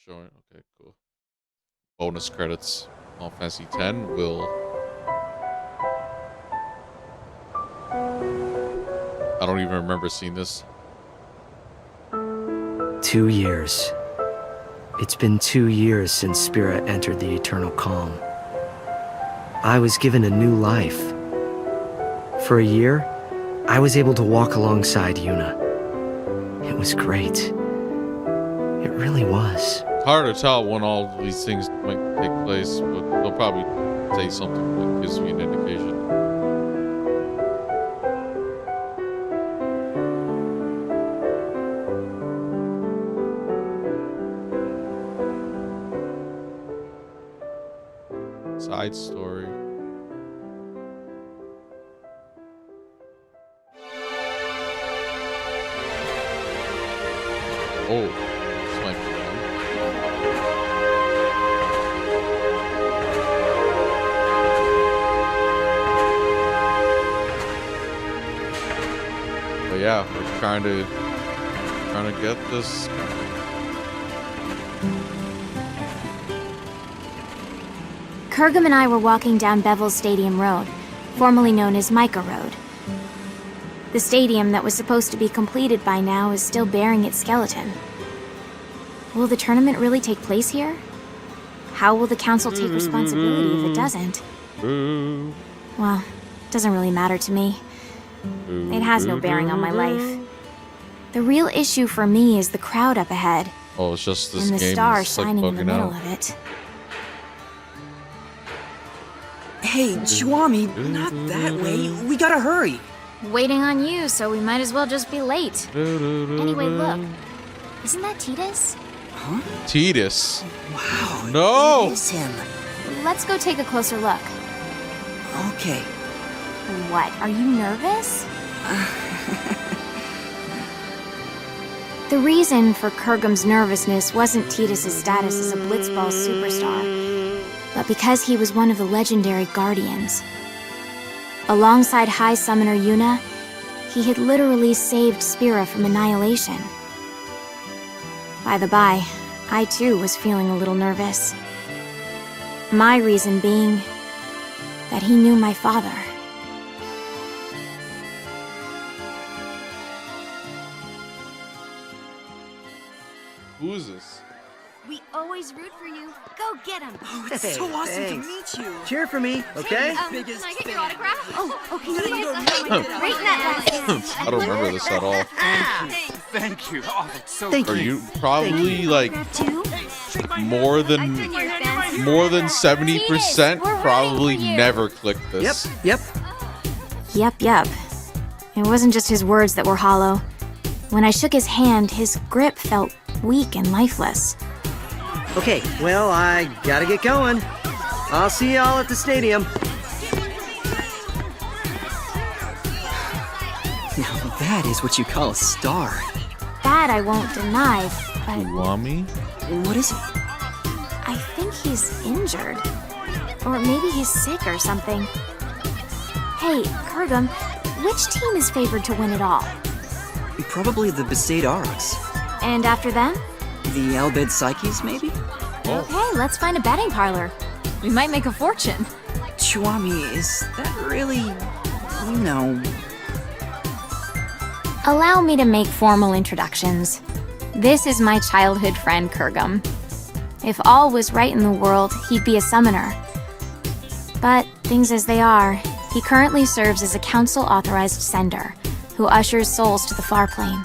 showing. Okay, cool. Bonus credits. Final Fantasy X will. I don't even remember seeing this. 2 years. It's been 2 years since Spirit entered the Eternal Calm. I was given a new life. For a year, I was able to walk alongside Yuna. It was great. It really was. It's hard to tell when all these things might take place, but they'll probably say something that gives me an indication. Side story. Oh, this might be fun. But yeah, we're trying to get this. Kurgum and I were walking down Bevel Stadium Road, formerly known as Micah Road. The stadium that was supposed to be completed by now is still bearing its skeleton. Will the tournament really take place here? How will the council take responsibility if it doesn't? Well, it doesn't really matter to me. It has no bearing on my life. The real issue for me is the crowd up ahead. Oh, it's just this and the game star is, shining in the bugging middle out. of it. Hey, Chuami, not that way. We gotta hurry. Waiting on you, so we might as well just be late. Anyway, look. Isn't that Tidus? Huh? Tidus. Wow. No! It is him. Let's go take a closer look. Okay. What, are you nervous? The reason for Kurgum's nervousness wasn't Tidus' status as a Blitzball superstar, but because he was one of the legendary Guardians. Alongside High Summoner Yuna, he had literally saved Spira from annihilation. By the by, I too was feeling a little nervous. My reason being that he knew my father. Who is this? We always root for you. Go get him. Oh, it's Hey, so awesome thanks. to meet you. Cheer for me, okay? Can I get your autograph? Oh, can you Gotta guys go right in that basket? I don't remember this at all. Thank you. Oh, that's so Thank Are you. you probably like Two? more than More 70% we're probably rooting for you. never clicked this? Yep. Yep. It wasn't just his words that were hollow. When I shook his hand, his grip felt weak and lifeless. Okay, well, I gotta get going. I'll see y'all at the stadium. Now that is what you call a star. That I won't deny, but Kiwami? What is it? I think he's injured. Or maybe he's sick or something. Hey, Kurgum, which team is favored to win it all? Probably the Besaid Aurochs. And after them? The Albed Psyches, maybe? Okay, let's find a betting parlor. We might make a fortune. Chuami, is that really... you know... Allow me to make formal introductions. This is my childhood friend, Kurgum. If all was right in the world, he'd be a summoner. But things as they are, he currently serves as a council-authorized sender, who ushers souls to the far plane.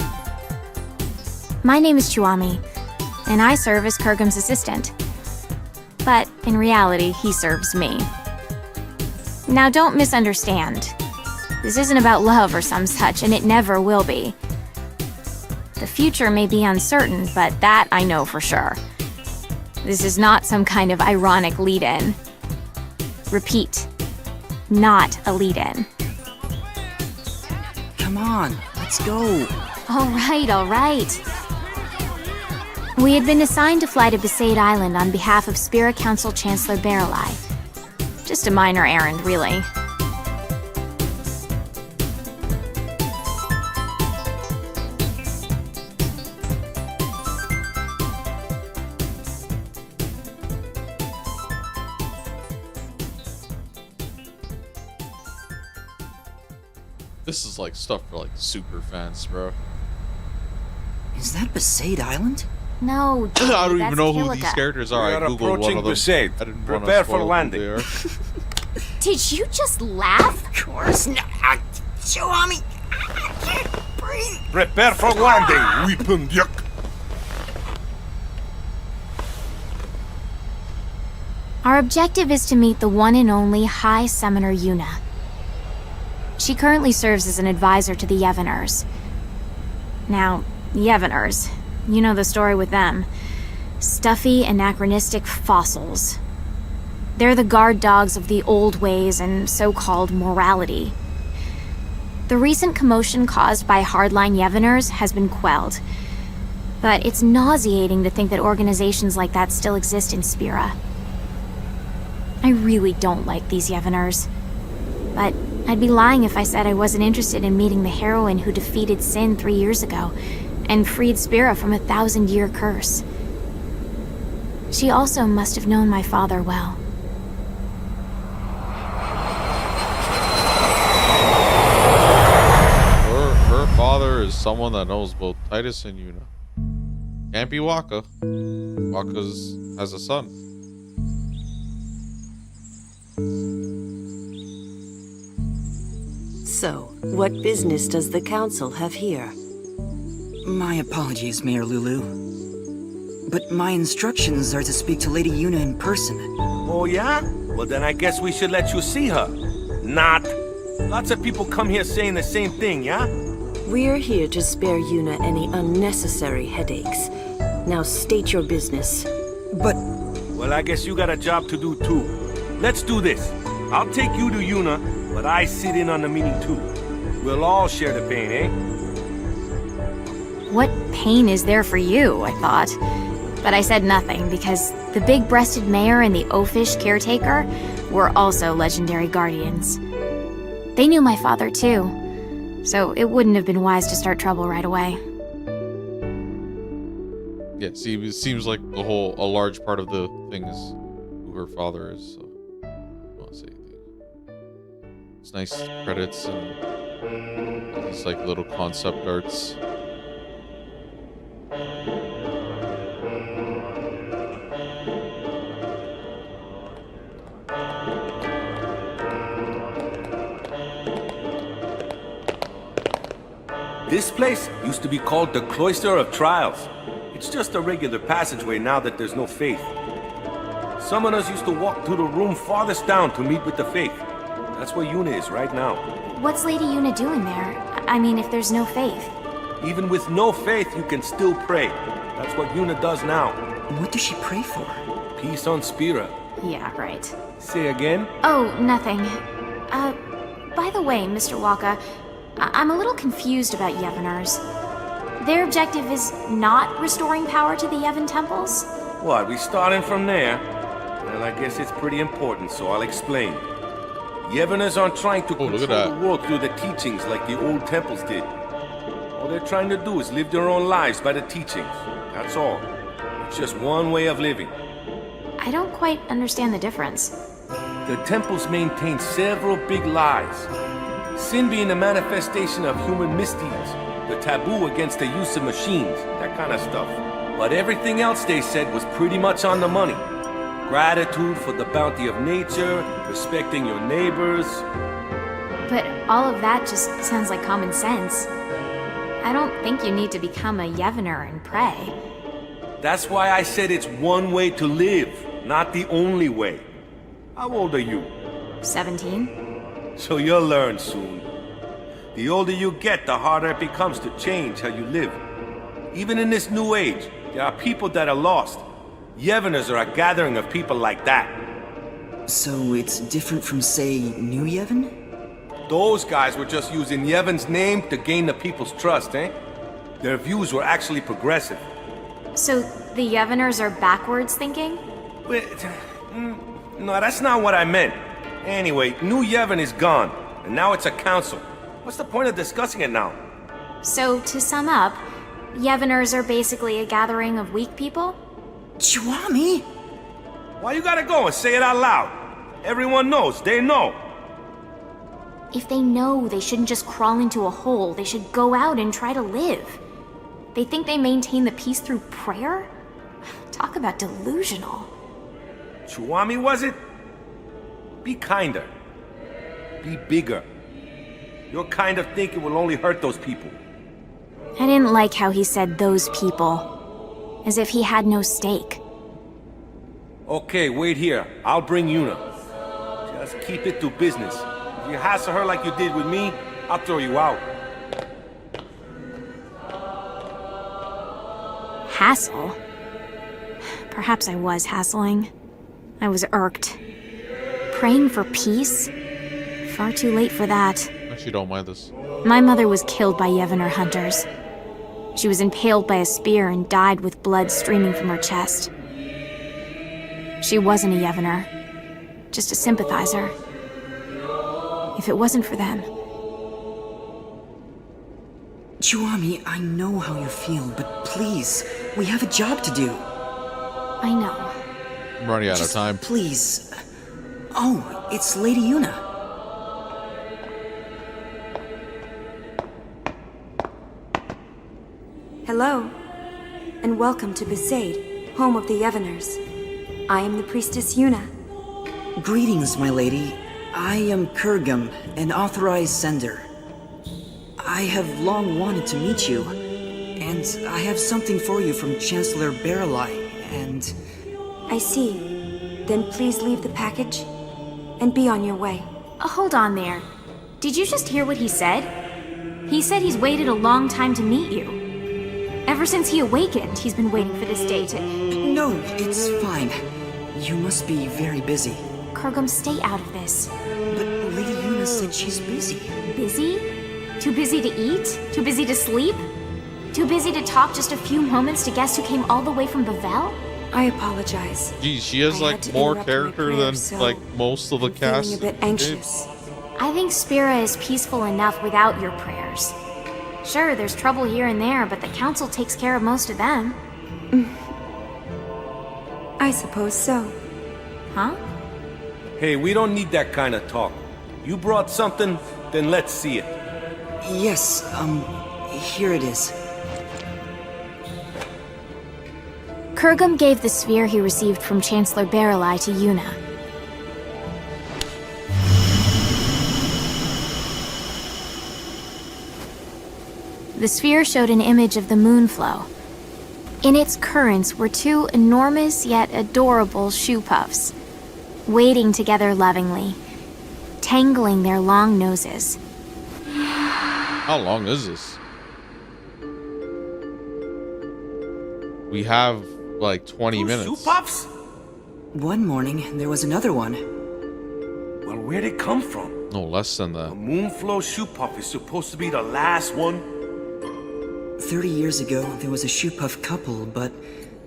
My name is Chuami, and I serve as Kurgum's assistant. But in reality, he serves me. Now don't misunderstand. This isn't about love or some such, and it never will be. The future may be uncertain, but that I know for sure. This is not some kind of ironic lead-in. Repeat, not a lead-in. Come on, let's go. All right. We had been assigned to fly to Besaid Island on behalf of Spira Council Chancellor Barreleye. Just a minor errand, really. This is like stuff for like super fans, bro. Is that Besaid Island? No, I don't even that's know who these Kilika. characters are. We I are googled one approaching of them. Besaid. I didn't Prepare want to for spoil landing. who they are. Did you just laugh? Of course not. Chihuami, I can't breathe. Prepare for landing, weapon yuck. Our objective is to meet the one and only High Summoner Yuna. She currently serves as an advisor to the Yevoners. Now, Yevoners, you know the story with them. Stuffy, anachronistic fossils. They're the guard dogs of the old ways and so-called morality. The recent commotion caused by hardline Yevoners has been quelled, but it's nauseating to think that organizations like that still exist in Spira. I really don't like these Yevoners, but I'd be lying if I said I wasn't interested in meeting the heroine who defeated Sin 3 years ago and freed Spira from a 1,000-year curse. She also must have known my father well. Her father is someone that knows both Titus and Yuna. Can't be Waka. Waka's has a son. So, what business does the council have here? My apologies, Mayor Lulu. But my instructions are to speak to Lady Yuna in person. Oh, yeah? Well, then I guess we should let you see her. Not. Lots of people come here saying the same thing, yeah? We're here to spare Yuna any unnecessary headaches. Now state your business. But Well, I guess you got a job to do, too. Let's do this. I'll take you to Yuna, but I sit in on the meeting, too. We'll all share the pain, eh? What pain is there for you, I thought. But I said nothing because the big-breasted mayor and the oafish caretaker were also legendary guardians. They knew my father too, so it wouldn't have been wise to start trouble right away. Yeah, see, it seems like a large part of the thing is who her father is. So, I don't want to say anything. It's nice credits and these like little concept arts. This place used to be called the Cloister of Trials. It's just a regular passageway now that there's no faith. Summoners used to walk through the room farthest down to meet with the faith. That's where Yuna is right now. What's Lady Yuna doing there? I mean, if there's no faith. Even with no faith, you can still pray. That's what Yuna does now. what does she pray for? Peace on Spira. Yeah, right. Say again? Oh, nothing. By the way, Mr. Waka, I'm a little confused about Yevoners. Their objective is not restoring power to the Yevon temples? What, we starting from there? Well, I guess it's pretty important, so I'll explain. Yevoners aren't trying to Oh, look at control that. the world through the teachings like the old temples did. All they're trying to do is live their own lives by the teachings. That's all. It's just one way of living. I don't quite understand the difference. The temples maintain several big lies. Sin being a manifestation of human misdeeds, the taboo against the use of machines, that kind of stuff. But everything else they said was pretty much on the money. Gratitude for the bounty of nature, respecting your neighbors. But all of that just sounds like common sense. I don't think you need to become a Yevoner and pray. That's why I said it's one way to live, not the only way. How old are you? 17? So you'll learn soon. The older you get, the harder it becomes to change how you live. Even in this new age, there are people that are lost. Yevoners are a gathering of people like that. So it's different from, say, New Yevon? Those guys were just using Yevon's name to gain the people's trust, eh? Their views were actually progressive. So the Yevoners are backwards thinking? Wait, no, that's not what I meant. Anyway, New Yevon is gone, and now it's a council. What's the point of discussing it now? So to sum up, Yevoners are basically a gathering of weak people? Chihuami? Why you gotta go and say it out loud? Everyone knows, they know. If they know they shouldn't just crawl into a hole, they should go out and try to live. They think they maintain the peace through prayer? Talk about delusional. Chuami, was it? Be kinder. Be bigger. Your kind of thinking will only hurt those people. I didn't like how he said those people. As if he had no stake. Okay, wait here. I'll bring Yuna. Just keep it to business. If you hassle her like you did with me, I'll throw you out. Hassle? Perhaps I was hassling. I was irked. Praying for peace? Far too late for that. Actually, don't mind this. My mother was killed by Yevner hunters. She was impaled by a spear and died with blood streaming from her chest. She wasn't a Yevner, just a sympathizer. If it wasn't for them... Chuami, I know how you feel, but please, we have a job to do. I know. I'm running out of time. Please. Oh, it's Lady Yuna. Hello, and welcome to Besaid, home of the Yevoners. I am the priestess Yuna. Greetings, my lady. I am Kurgum, an authorized sender. I have long wanted to meet you, and I have something for you from Chancellor Baralai, and... I see. Then please leave the package, and be on your way. Hold on there. Did you just hear what he said? He said he's waited a long time to meet you. Ever since he awakened, he's been waiting for this day to... No, it's fine. You must be very busy. Kurgum, stay out of this. But Lady Yuna said she's busy. Busy? Too busy to eat? Too busy to sleep? Too busy to talk just a few moments to guests who came all the way from Bavel? I apologize. Geez, she has I had like to more interrupt my character prayer, than so like most of the I'm cast. feeling a bit anxious. I think Spira is peaceful enough without your prayers. Sure, there's trouble here and there, but the council takes care of most of them. I suppose so. Huh? Hey, we don't need that kind of talk. You brought something, then let's see it. Yes, here it is. Kurgum gave the sphere he received from Chancellor Baralai to Yuna. The sphere showed an image of the Moonflow. In its currents were two enormous yet adorable shoe puffs, wading together lovingly, tangling their long noses. How long is this? We have like 20 minutes. Shoe puffs? One morning, there was another one. Well, where'd it come from? No, less than The that. Moonflow shoe puff is supposed to be the last one. 30 years ago, there was a shoe puff couple, but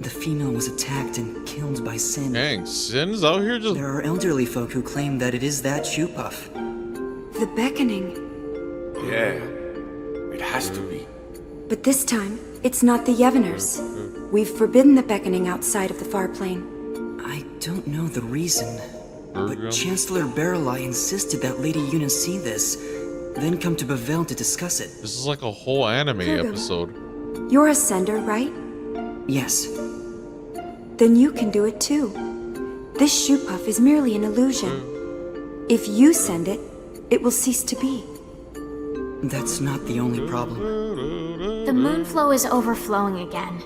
the female was attacked and killed by Sin. Dang, Sin's out here just... There are elderly folk who claim that it is that shoe puff. The beckoning. Yeah, it has to be. But this time, it's not the Yevoners. We've forbidden the beckoning outside of the far plane. I don't know the reason, but Chancellor Baralai insisted that Lady Yuna see this, then come to Bavel to discuss it. This is like a whole anime Kurgum. episode. You're a sender, right? Yes, Then you can do it too. This shoe puff is merely an illusion. If you send it, it will cease to be. that's not the only problem. The Moonflow is overflowing again.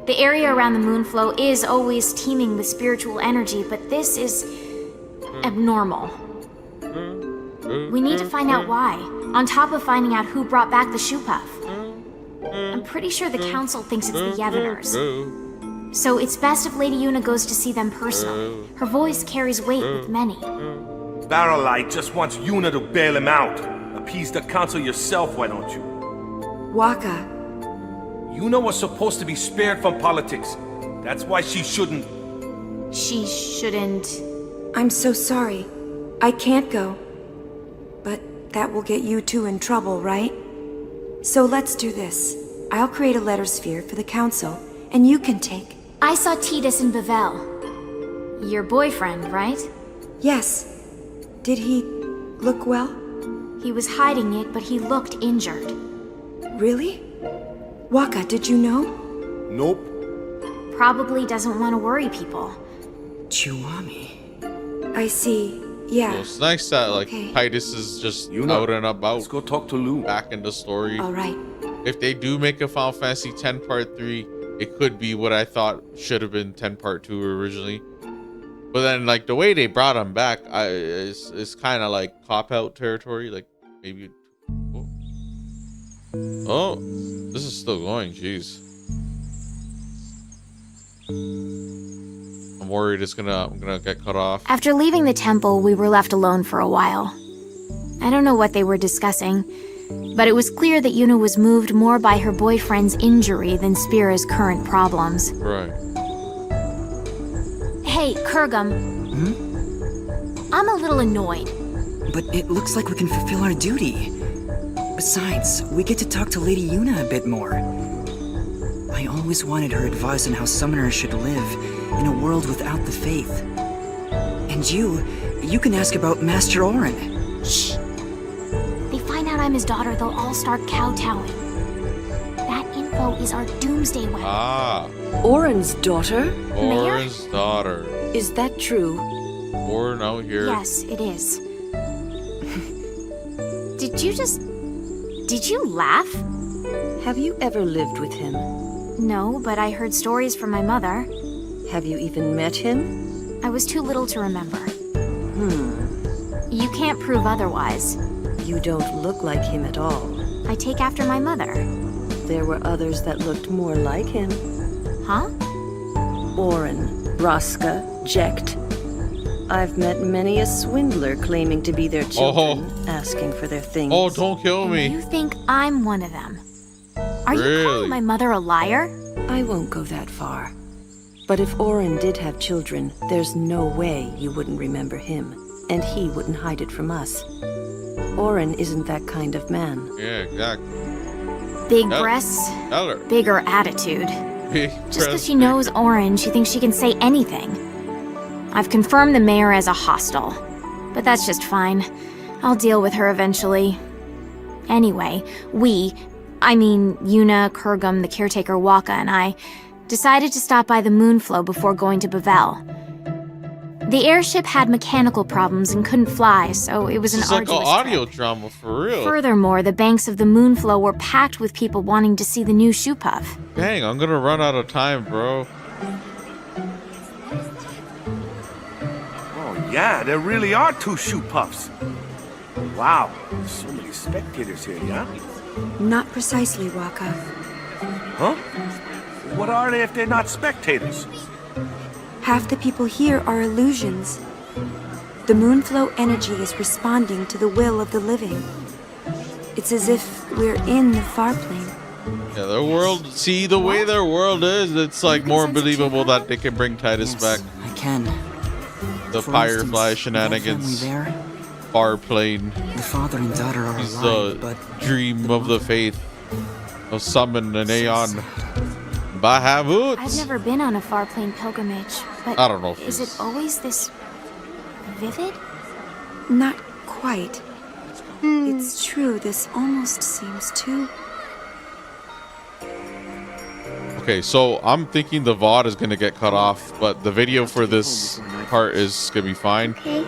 The area around the Moonflow is always teeming with spiritual energy, but this is abnormal. We need to find out why, on top of finding out who brought back the shoe puff. I'm pretty sure the council thinks it's the Yevoners. So it's best if Lady Yuna goes to see them personally. Her voice carries weight with many. Baralai just wants Yuna to bail him out. Appease the council yourself, why don't you? Waka, Yuna was supposed to be spared from politics. That's why she shouldn't. She shouldn't... I'm so sorry. I can't go. But that will get you two in trouble, right? So let's do this. I'll create a letter sphere for the council, and you can take... I saw Titus in Bavel. Your boyfriend, right? Yes. Did he look well? He was hiding it, but he looked injured. Really? Waka, did you know? Nope. Probably doesn't want to worry people. Chiwami. I see. So Yeah. it's nice that like Okay. Titus is just You know, out and about, Let's go talk to Lou. back in the story. All right. If they do make a Final Fantasy X Part 3, it could be what I thought should have been 10 Part 2 originally. But then, like, the way they brought him back, it's kind of like cop-out territory. Like, maybe... Oh, this is still going. Jeez. I'm worried I'm gonna get cut off. After leaving the temple, we were left alone for a while. I don't know what they were discussing, but it was clear that Yuna was moved more by her boyfriend's injury than Spira's current problems. Right. Hey, Kurgum. I'm a little annoyed. But it looks like we can fulfill our duty. Besides, we get to talk to Lady Yuna a bit more. I always wanted her advice on how summoners should live in a world without the faith. And you can ask about Master Orin. Shh. They find out I'm his daughter, they'll all start kowtowing. That info is our doomsday weapon. Ah, Orin's daughter? Orin's daughter. Is that true? Orin out here. Yes, it is. Did you laugh? Have you ever lived with him? No, but I heard stories from my mother. Have you even met him? I was too little to remember. You can't prove otherwise. You don't look like him at all. I take after my mother. There were others that looked more like him. Huh? Orin, Raska, Jecht. I've met many a swindler claiming to be their children, asking for their things. Oh, don't kill And me. you think I'm one of them? Are you Really? calling my mother a liar? I won't go that far. But if Orin did have children, there's no way you wouldn't remember him, and he wouldn't hide it from us. Orin isn't that kind of man. Yeah, exactly. Big Yep. breasts, Tell her. bigger attitude. Big Just because breast, she knows Orin, she thinks she can say anything. I've confirmed the mayor as a hostile, but that's just fine. I'll deal with her eventually. Anyway, Yuna, Kurgum, the caretaker Waka, and I decided to stop by the Moonflow before going to Bavel. The airship had mechanical problems and couldn't fly, so it was This is an like an arduous audio trip. drama for real. Furthermore, the banks of the Moonflow were packed with people wanting to see the new shoe puff. Dang, I'm gonna run out of time, bro. Oh, yeah, there really are 2 shoe puffs. Wow, so many spectators here, yeah? Not precisely, Waka. Huh? What are they if they're not spectators? Half the people here are illusions. The Moonflow energy is responding to the will of the living. It's as if we're in the far plane. Yeah, their world. See the way their world is. It's like more believable that they can bring Titus back. I can. The For Firefly instance, that shenanigans. family there, Far plane. the father and daughter are He's alive, the but dream of the faith of Summon and Aeon. Bahamut. I've never been on a far plane pilgrimage, but I don't know if is it he's- always this vivid? Not quite. It's true, this almost seems too... Okay, so I'm thinking the VOD is gonna get cut off, but the video for this part is gonna be fine. Okay.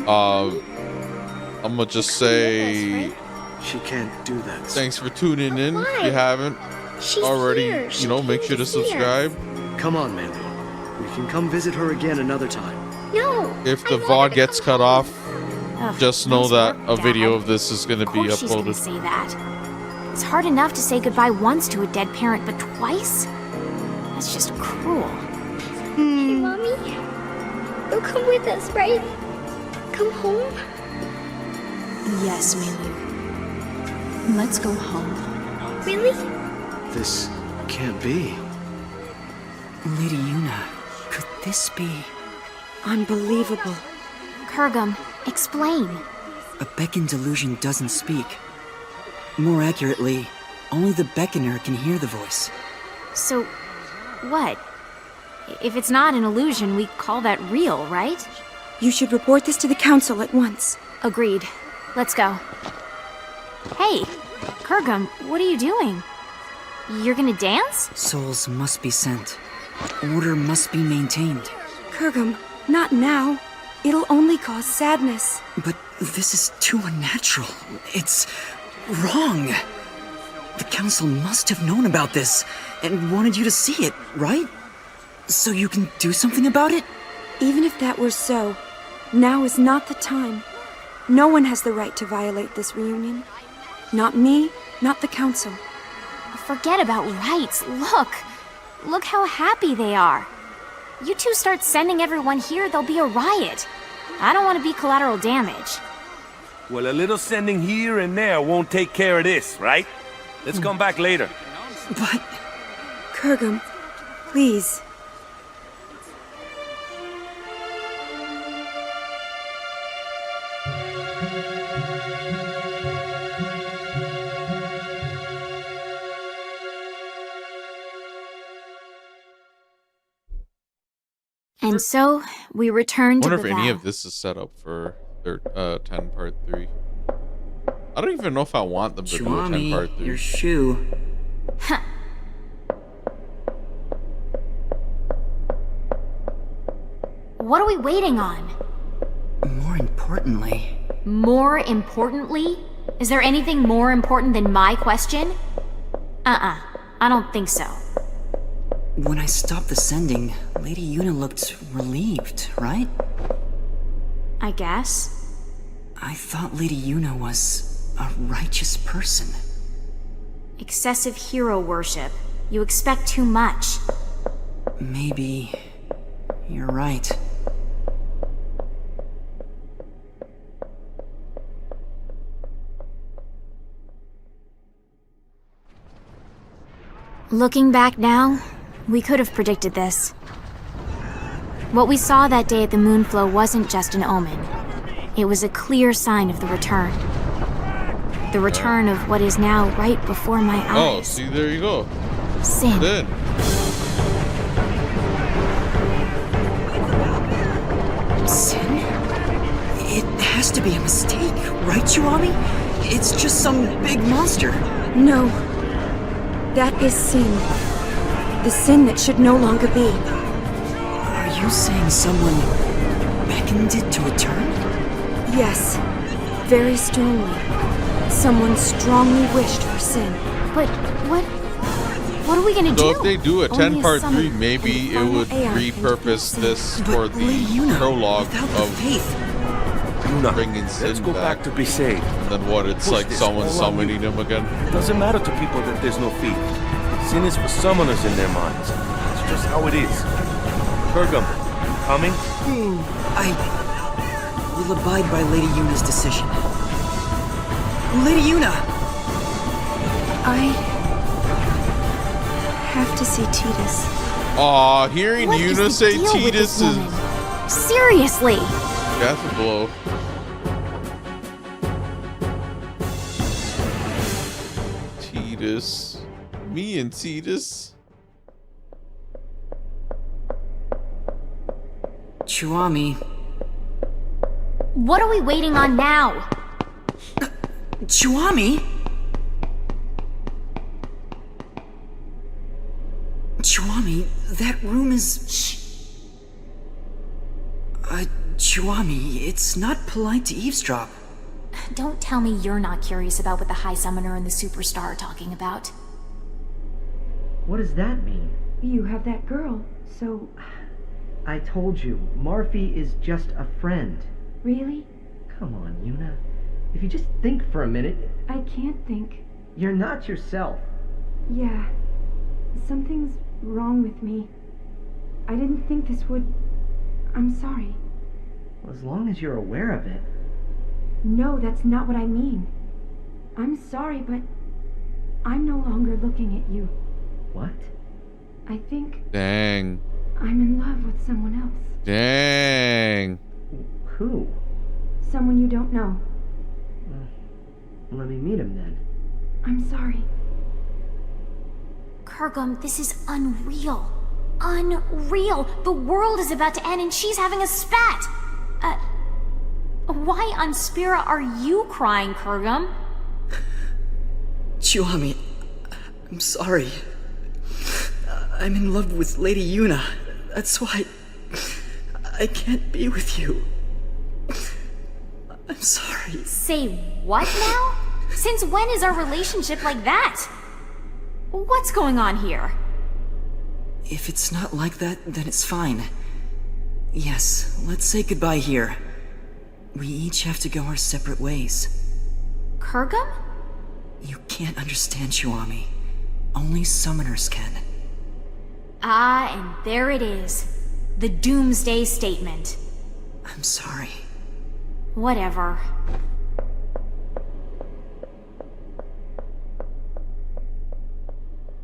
I'm gonna just say She can't do that. thanks for tuning in. If Why? you haven't She's already, here. She make came sure to see us. subscribe. Come on, Mandy. We can come visit her again another time. No. If the I wanted VOD to gets come cut home. off, Ugh, just know nice that work, a video Dad. of this is gonna Of be course she's gonna uploaded. say that. It's hard enough to say goodbye once to a dead parent, but twice? That's just cruel. Hey, Mommy. You'll come with us, right? Come home? Yes, Melu. Let's go home. Really? This can't be. Lady Yuna, could this be Unbelievable. Kurgum, explain. a beckon delusion doesn't speak? More accurately, only the beckoner can hear the voice. So, what? If it's not an illusion, we call that real, right? You should report this to the council at once. Agreed. Let's go. Hey, Kurgum, what are you doing? You're gonna dance? Souls must be sent. Order must be maintained. Kurgum, not now. It'll only cause sadness. But this is too unnatural. It's wrong. The council must have known about this and wanted you to see it, right? So you can do something about it? Even if that were so, now is not the time. No one has the right to violate this reunion. Not me, not the council. Forget about rights. Look how happy they are. You two start sending everyone here, there'll be a riot. I don't want to be collateral damage. Well, a little sending here and there won't take care of this, right? Let's come back later. But... Kurgum, please. And so, we return I to wonder the if any vow. of this is set up for their 10 part 3. I don't even know if I want them to do a 10 part 3. your shoe. What are we waiting on? More importantly... More importantly? Is there anything more important than my question? I don't think so. When I stopped the sending, Lady Yuna looked relieved, right? I guess. I thought Lady Yuna was a righteous person. Excessive hero worship. You expect too much. Maybe... you're right. Looking back now, we could have predicted this. What we saw that day at the Moonflow wasn't just an omen. It was a clear sign of the return. The return of what is now right before my eyes. Oh, see, there you go. Sin. Then. Sin? It has to be a mistake, right, Chuami? It's just some big monster. No. That is sin. The sin that should no longer be. Are you saying someone beckoned it to return? Yes. Very strongly. Someone strongly wished for sin. But what are we gonna do? So if they do a 10 Only a part 3, summoner maybe can it would final Aeon repurpose can this But for Lady the Yuna, prologue without the of faith, Yuna, bringing Sin let's go back to Besaid. And then what? It's Push like this someone all on summoning him again. It doesn't matter to people that there's no faith. Sin is for summoners in their minds. It's just how it is. Kurgum, you coming? I will abide by Lady Yuna's decision. Lady Yuna! I have to see Tidus. Aw, hearing What is Yuna the say deal with this Tidus is woman? Seriously! death blow. Tidus. Me and Tidus. Chuami. What are we waiting on now? Chuami? Chuami, that room is... Shh. Chuami, it's not polite to eavesdrop. Don't tell me you're not curious about what the High Summoner and the Superstar are talking about. What does that mean? You have that girl, so... I told you, Marfi is just a friend. Really? Come on, Yuna. If you just think for a minute, I can't think. you're not yourself. Yeah. Something's wrong with me. I didn't think this would... I'm sorry. Well, as long as you're aware of it. No, that's not what I mean. I'm sorry, but I'm no longer looking at you. What? I think Dang. I'm in love with someone else. Dang. Who? Someone you don't know. Let me meet him then. I'm sorry. Kurgum, this is unreal. Unreal! The world is about to end and she's having a spat! Why on Spira are you crying, Kurgum? Chiwami, I'm sorry. I'm in love with Lady Yuna. That's why I can't be with you. I'm sorry. Say what now? Since when is our relationship like that? What's going on here? If it's not like that, then it's fine. Yes, let's say goodbye here. We each have to go our separate ways. Kurgum? You can't understand, Chiwami. Only summoners can. Ah, and there it is. The Doomsday Statement. I'm sorry. Whatever.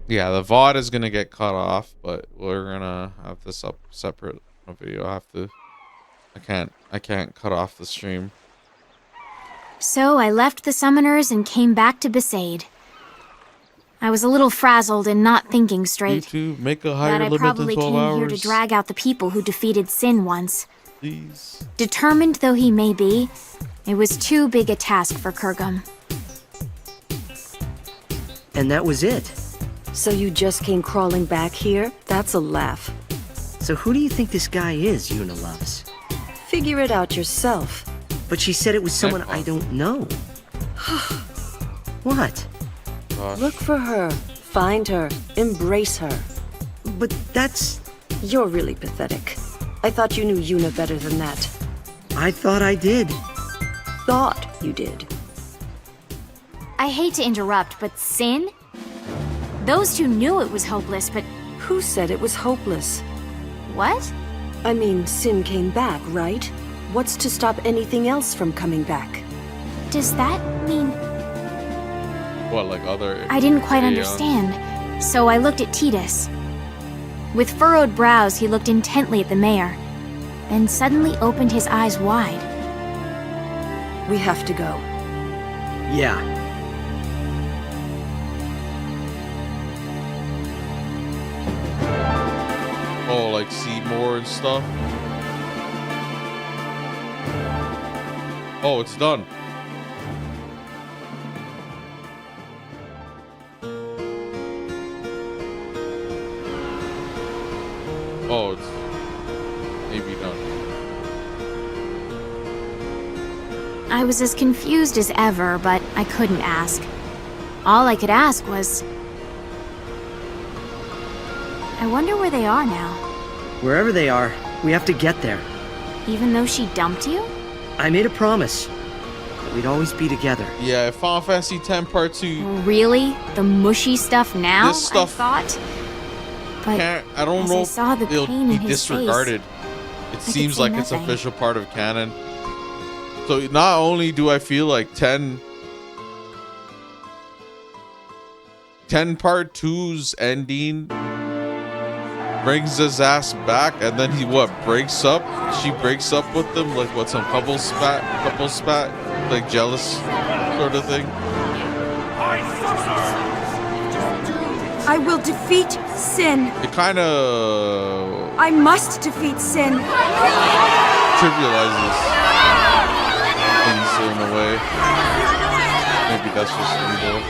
Yeah, the VOD is gonna get cut off, but we're gonna have this up separate video. I can't cut off the stream. So I left the summoners and came back to Besaid. I was a little frazzled and not thinking straight. YouTube, make a higher But I limit probably than 12 came hours. here to drag out the people who defeated Sin once. Please. Determined though he may be, it was too big a task for Kurgum. And that was it. So you just came crawling back here? That's a laugh. So who do you think this guy is Yuna loves? Figure it out yourself. But she said it was someone I don't know. What? Look for her. Find her. Embrace her. But that's... You're really pathetic. I thought you knew Yuna better than that. I thought I did. Thought you did. I hate to interrupt, but Sin? Those two knew it was hopeless, but Who said it was hopeless? what? I mean, Sin came back, right? What's to stop anything else from coming back? Does that mean... What, like other... I didn't quite Aeons? understand, so I looked at Titus. With furrowed brows, he looked intently at the mayor, then suddenly opened his eyes wide. We have to go. Yeah. Oh, like see more and stuff. Oh, it's done. Oh, it's maybe done. I was as confused as ever, but I couldn't ask. All I could ask was... I wonder where they are now. Wherever they are, we have to get there. Even though she dumped you? I made a promise that we'd always be together. Yeah, Final Fantasy X Part 2. Really? The mushy stuff now, This stuff- I thought? But I don't as know I if saw the it'll pain be in his disregarded. It could seems say like it's nothing. official part of canon. So not only do I feel like 10 Part 2's ending brings his ass back, and then he breaks up. She breaks up with them, like what, some couple spat, like jealous sort of thing. I will defeat Sin. It kind of I must defeat Sin. trivializes things in a way. Maybe that's just evil.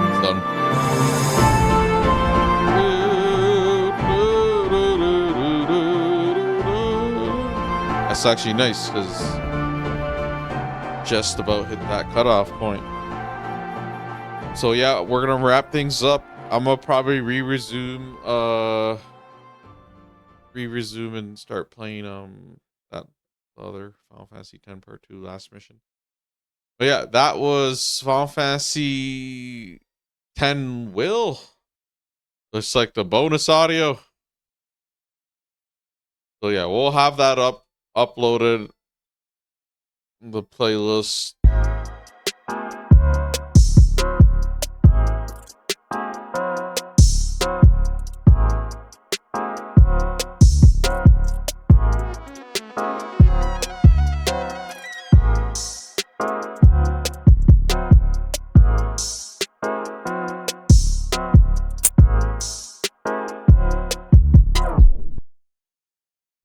It's done. That's actually nice because just about hit that cutoff point. So yeah, we're gonna wrap things up. I'm gonna probably re-resume and start playing that other Final Fantasy X Part 2 last mission. But yeah, that was Final Fantasy X Will. Looks like the bonus audio. So yeah, we'll have that uploaded. The playlist